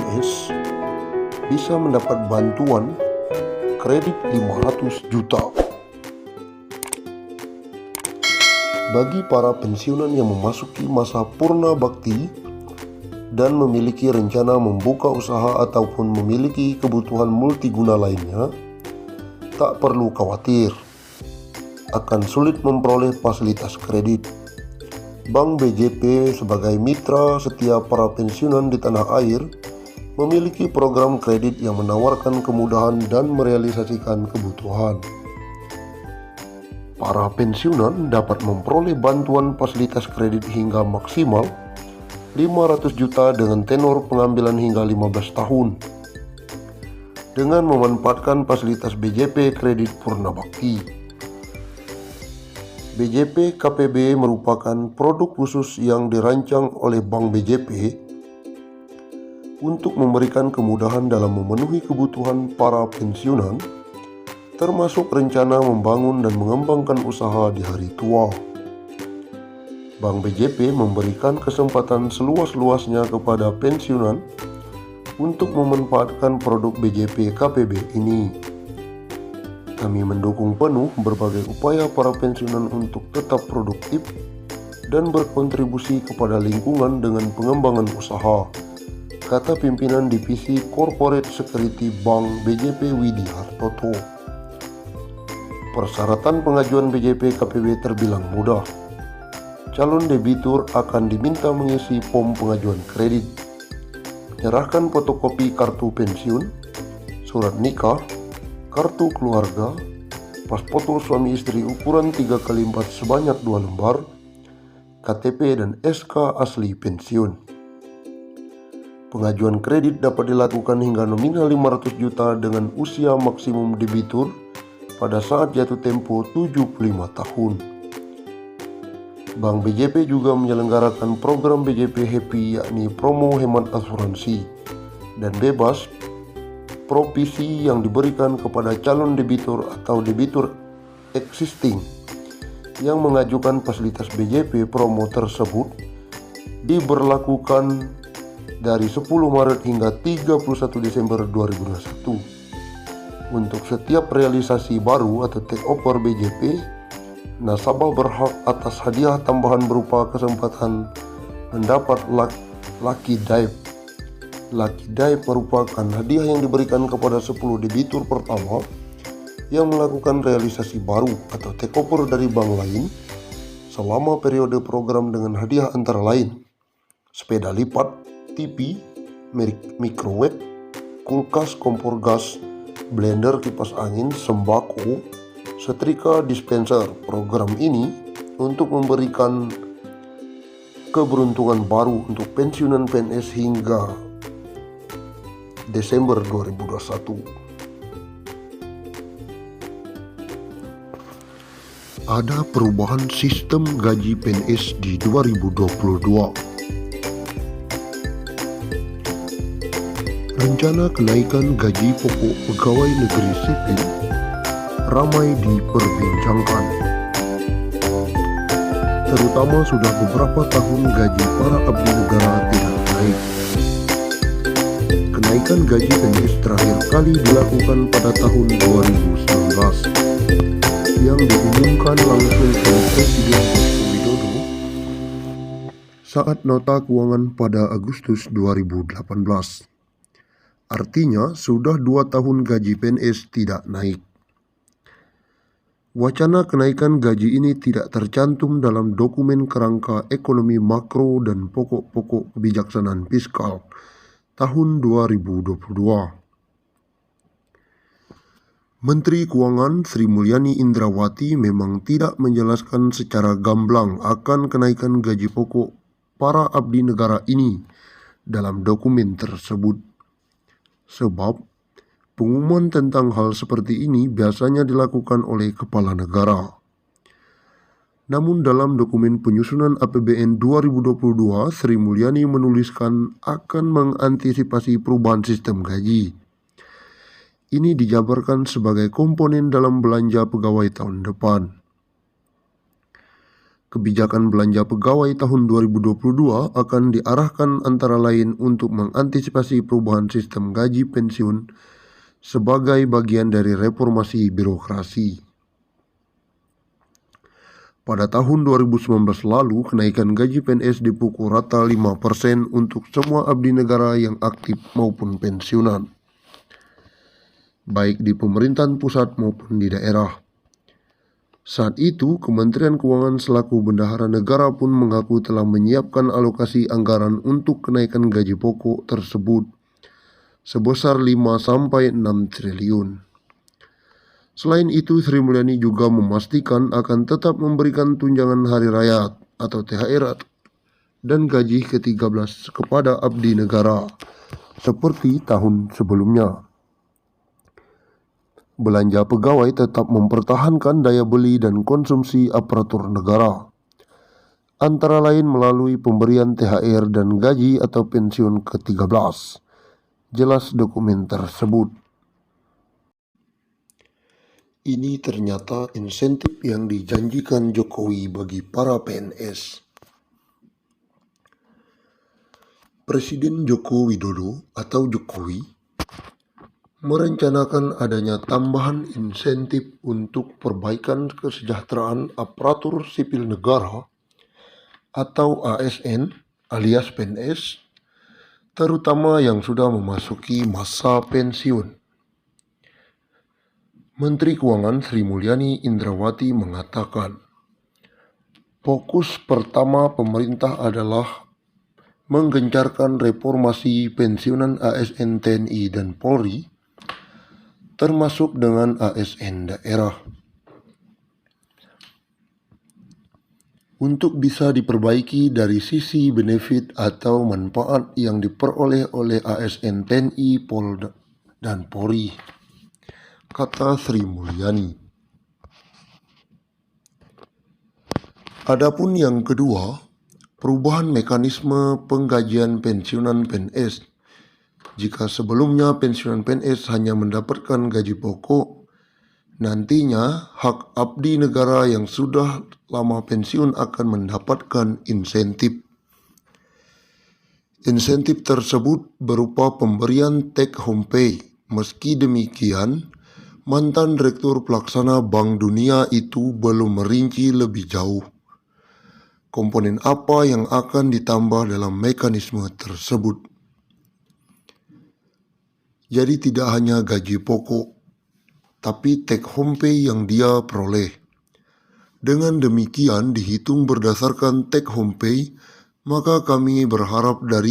PNS bisa mendapat bantuan kredit 500 juta. Bagi para pensiunan yang memasuki masa purna bakti dan memiliki rencana membuka usaha ataupun memiliki kebutuhan multiguna lainnya, tak perlu khawatir akan sulit memperoleh fasilitas kredit. Bank BJP sebagai mitra setia para pensiunan di tanah air memiliki program kredit yang menawarkan kemudahan dan merealisasikan kebutuhan. Para pensiunan dapat memperoleh bantuan fasilitas kredit hingga maksimal 500 juta dengan tenor pengambilan hingga 15 tahun dengan memanfaatkan fasilitas BJP Kredit Purna Bakti. BJP KPB merupakan produk khusus yang dirancang oleh Bank BJP untuk memberikan kemudahan dalam memenuhi kebutuhan para pensiunan, termasuk rencana membangun dan mengembangkan usaha di hari tua. Bank BJP memberikan kesempatan seluas-luasnya kepada pensiunan untuk memanfaatkan produk BJP KPB ini. Kami mendukung penuh berbagai upaya para pensiunan untuk tetap produktif dan berkontribusi kepada lingkungan dengan pengembangan usaha, kata pimpinan Divisi Corporate Security Bank BJP Widi Hartoto. Persyaratan pengajuan BJP KPB terbilang mudah. Calon debitur akan diminta mengisi form pengajuan kredit, menyerahkan fotokopi kartu pensiun, surat nikah, kartu keluarga, pas foto suami istri ukuran 3x4 sebanyak 2 lembar, KTP dan SK asli pensiun. Pengajuan kredit dapat dilakukan hingga nominal 500 juta dengan usia maksimum debitur pada saat jatuh tempo 75 tahun. Bank BJP juga menyelenggarakan program BJP Happy, yakni promo hemat asuransi dan bebas provisi yang diberikan kepada calon debitur atau debitur existing yang mengajukan fasilitas BJP. Promo tersebut diberlakukan dari 10 Maret hingga 31 Desember 2021. Untuk setiap realisasi baru atau take over BJP, nasabah berhak atas hadiah tambahan berupa kesempatan mendapat Lucky Dive. Lucky Dive merupakan hadiah yang diberikan kepada 10 debitur pertama yang melakukan realisasi baru atau takeover dari bank lain selama periode program dengan hadiah antara lain sepeda lipat, TV, microwave, kulkas, kompor gas, blender, kipas angin, sembako, setrika, dispenser. Program ini untuk memberikan keberuntungan baru untuk pensiunan PNS hingga Desember 2021. Ada perubahan sistem gaji PNS di 2022. Rencana kenaikan gaji pokok pegawai negeri sipil ramai diperbincangkan. Terutama sudah beberapa tahun gaji para abdi negara tidak naik. Kenaikan gaji PNS terakhir kali dilakukan pada tahun 2019 yang diumumkan langsung oleh Presiden Joko Widodo saat nota keuangan pada Agustus 2018. Artinya sudah 2 tahun gaji PNS tidak naik. Wacana kenaikan gaji ini tidak tercantum dalam dokumen kerangka ekonomi makro dan pokok-pokok kebijaksanaan fiskal tahun 2022. Menteri Keuangan Sri Mulyani Indrawati memang tidak menjelaskan secara gamblang akan kenaikan gaji pokok para abdi negara ini dalam dokumen tersebut. Sebab pengumuman tentang hal seperti ini biasanya dilakukan oleh kepala negara. Namun dalam dokumen penyusunan APBN 2022, Sri Mulyani menuliskan akan mengantisipasi perubahan sistem gaji. Ini dijabarkan sebagai komponen dalam belanja pegawai tahun depan. Kebijakan belanja pegawai tahun 2022 akan diarahkan antara lain untuk mengantisipasi perubahan sistem gaji pensiun sebagai bagian dari reformasi birokrasi. Pada tahun 2019 lalu, kenaikan gaji PNS dipukul rata 5% untuk semua abdi negara yang aktif maupun pensiunan, baik di pemerintahan pusat maupun di daerah. Saat itu, Kementerian Keuangan selaku bendahara negara pun mengaku telah menyiapkan alokasi anggaran untuk kenaikan gaji pokok tersebut sebesar 5-6 triliun. Selain itu, Sri Mulyani juga memastikan akan tetap memberikan tunjangan hari raya atau THR dan gaji ke-13 kepada abdi negara seperti tahun sebelumnya. Belanja pegawai tetap mempertahankan daya beli dan konsumsi aparatur negara, antara lain melalui pemberian THR dan gaji atau pensiun ke-13. Jelas dokumen tersebut. Ini ternyata insentif yang dijanjikan Jokowi bagi para PNS. Presiden Joko Widodo atau Jokowi merencanakan adanya tambahan insentif untuk perbaikan kesejahteraan aparatur sipil negara atau ASN alias PNS, terutama yang sudah memasuki masa pensiun. Menteri Keuangan Sri Mulyani Indrawati mengatakan, fokus pertama pemerintah adalah menggencarkan reformasi pensiunan ASN TNI dan Polri, termasuk dengan ASN daerah, untuk bisa diperbaiki dari sisi benefit atau manfaat yang diperoleh oleh ASN TNI, Polda, dan Polri, kata Sri Mulyani. Adapun yang kedua, perubahan mekanisme penggajian pensiunan PNS. Jika sebelumnya pensiunan PNS hanya mendapatkan gaji pokok, nantinya hak abdi negara yang sudah lama pensiun akan mendapatkan insentif. Insentif tersebut berupa pemberian take home pay. Meski demikian, mantan Direktur Pelaksana Bank Dunia itu belum merinci lebih jauh komponen apa yang akan ditambah dalam mekanisme tersebut. Jadi tidak hanya gaji pokok, tapi take home pay yang dia peroleh. Dengan demikian dihitung berdasarkan take home pay, maka kami berharap dari